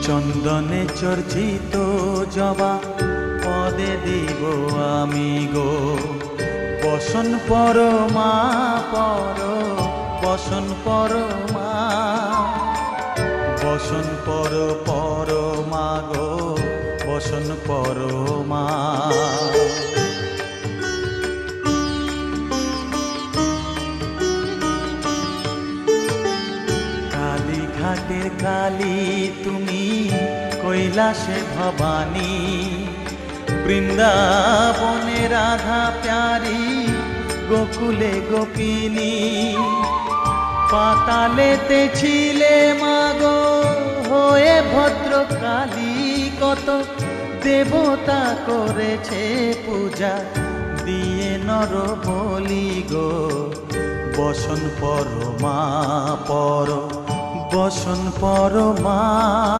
চন্দনে চর্চিত জবা পদে দিব আমি গো। বসন পর মা পর, বসন পর মা, বসন পর পর মা গো, বসন পর মা। কালীঘাটের কালী তুমি, কৈলাসে ভবানী, বৃন্দাবনে রাধা প্যারি, গোকুলে গোপিনী। পাতালেতে ছিলে মাগো হয়ে ভদ্রকালী, কত দেবতা করেছে পূজা দিয়ে নর বলি গো। বসন পর মা পর, বসন পর মা।